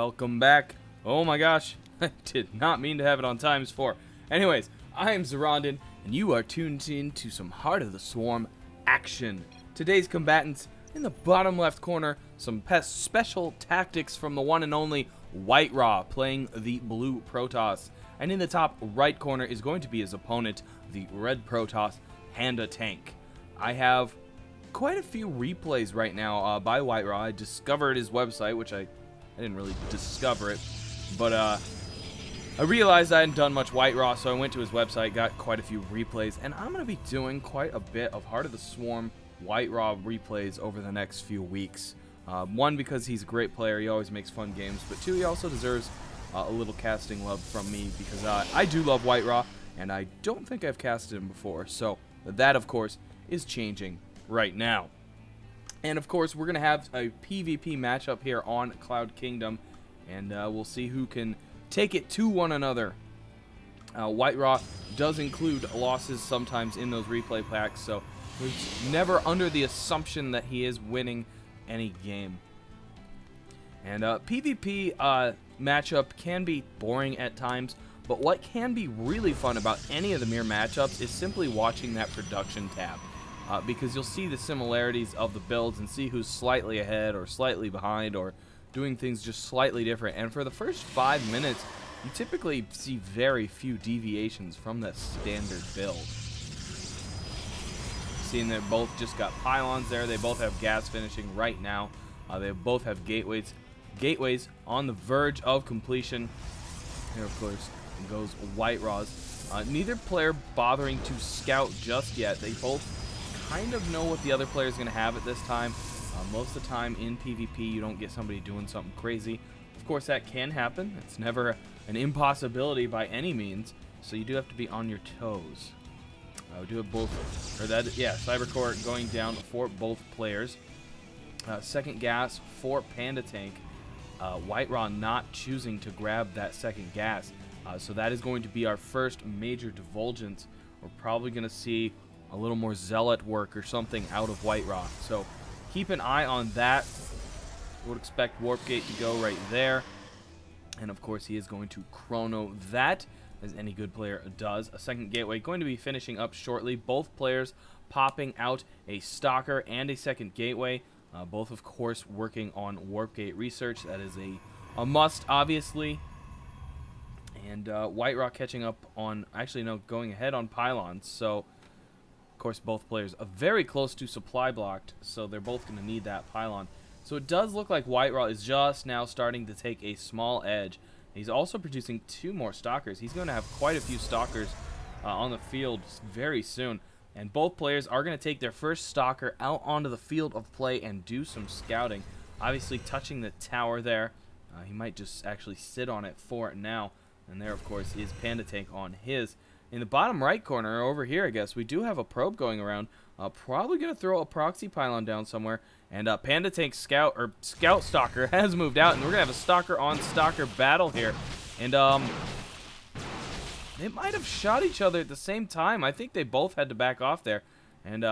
welcome back. Oh my gosh, I did not mean to have it on ×4. Anyways, I am Zoronden, and you are tuned in to some Heart of the Swarm action. Today's combatants, in the bottom left corner, some special tactics from the one and only WhiteRa playing the blue Protoss. And in the top right corner is going to be his opponent, the red Protoss, PandaTank. I have quite a few replays right now by WhiteRa. I discovered his website, which I didn't really discover it, but I realized I hadn't done much WhiteRa, so I went to his website, got quite a few replays, and I'm going to be doing quite a bit of Heart of the Swarm WhiteRa replays over the next few weeks. One, because he's a great player, he always makes fun games, but two, he also deserves a little casting love from me, because I do love WhiteRa, and I don't think I've casted him before, so that, of course, is changing right now. And of course, we're going to have a PvP matchup here on Cloud Kingdom, and we'll see who can take it to one another. WhiteRa does include losses sometimes in those replay packs, so he's never under the assumption that he is winning any game. And PvP matchup can be boring at times, but what can be really fun about any of the mirror matchups is simply watching that production tab. Because you'll see the similarities of the builds and see who's slightly ahead or slightly behind or doing things just slightly different. And for the first 5 minutes, you typically see very few deviations from the standard build. Seeing they both just got pylons there. They both have gas finishing right now. They both have gateways on the verge of completion. Here, of course, goes WhiteRa's. Neither player bothering to scout just yet. They both kind of know what the other player is going to have at this time. Most of the time in PvP, you don't get somebody doing something crazy. Of course, that can happen. It's never an impossibility by any means, so you do have to be on your toes. We do have both, or that, yeah, Cybercore going down for both players. Second gas for PandaTank. WhiteRa not choosing to grab that second gas, so that is going to be our first major divulgence. We're probably going to see a little more zealot work or something out of WhiteRa. So keep an eye on that. Would expect Warp Gate to go right there. And of course he is going to chrono that, as any good player does. A second gateway going to be finishing up shortly. Both players popping out a Stalker and a second gateway. Both of course working on Warp Gate research. That is a must, obviously. And WhiteRa catching up on, actually no, going ahead on pylons. So of course, both players are very close to supply blocked, so they're both going to need that pylon. So it does look like WhiteRa is just now starting to take a small edge. He's also producing 2 more Stalkers. He's going to have quite a few Stalkers on the field very soon. And both players are going to take their first Stalker out onto the field of play and do some scouting. Obviously touching the tower there. He might just actually sit on it for it now. And there, of course, is PandaTank on his. In the bottom right corner, over here, I guess, we do have a probe going around. Probably going to throw a proxy pylon down somewhere. And PandaTank Scout Stalker has moved out, and we're going to have a Stalker on Stalker battle here. And they might have shot each other at the same time. I think they both had to back off there. And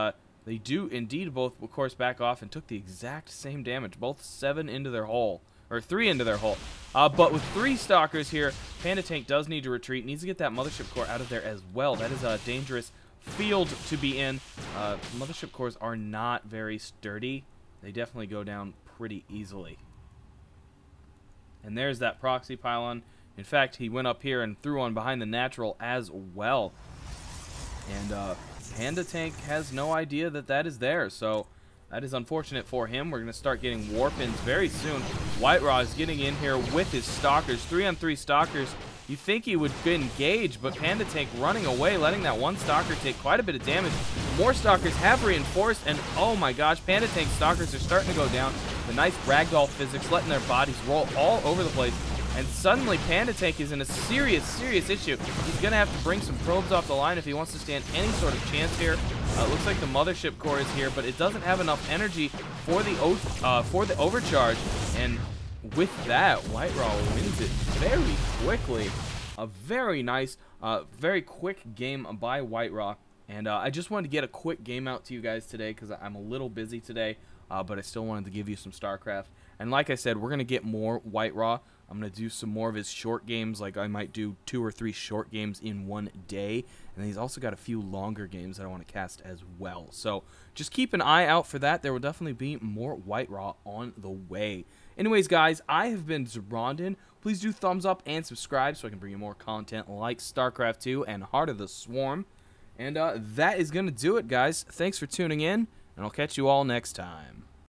they do indeed both, of course, back off and took the exact same damage. Both 7 into their hole. Or 3 into their hole. But with 3 Stalkers here, PandaTank does need to retreat. Needs to get that Mothership Core out of there as well. That is a dangerous field to be in. Mothership Cores are not very sturdy. They definitely go down pretty easily. And there's that proxy pylon. In fact, he went up here and threw one behind the natural as well. And PandaTank has no idea that that is there, so that is unfortunate for him. We're going to start getting warp-ins very soon. WhiteRa is getting in here with his Stalkers. 3-on-3 Stalkers. You think he would engage, but PandaTank running away, letting that one Stalker take quite a bit of damage. More Stalkers have reinforced, and oh my gosh, PandaTank Stalkers are starting to go down. The nice ragdoll physics, letting their bodies roll all over the place. And suddenly PandaTank is in a serious issue. He's going to have to bring some probes off the line if he wants to stand any sort of chance here. Looks like the Mothership Core is here, but it doesn't have enough energy for the overcharge. And with that, WhiteRa wins it very quickly. A very nice, very quick game by WhiteRa. And I just wanted to get a quick game out to you guys today because I'm a little busy today. But I still wanted to give you some StarCraft. And like I said, we're going to get more WhiteRa I'm going to do some more of his short games, like I might do 2 or 3 short games in one day. And he's also got a few longer games that I want to cast as well. So just keep an eye out for that. There will definitely be more WhiteRa on the way. Anyways, guys, I have been Zoronden. Please do thumbs up and subscribe so I can bring you more content like StarCraft 2 and Heart of the Swarm. And that is going to do it, guys. Thanks for tuning in, and I'll catch you all next time.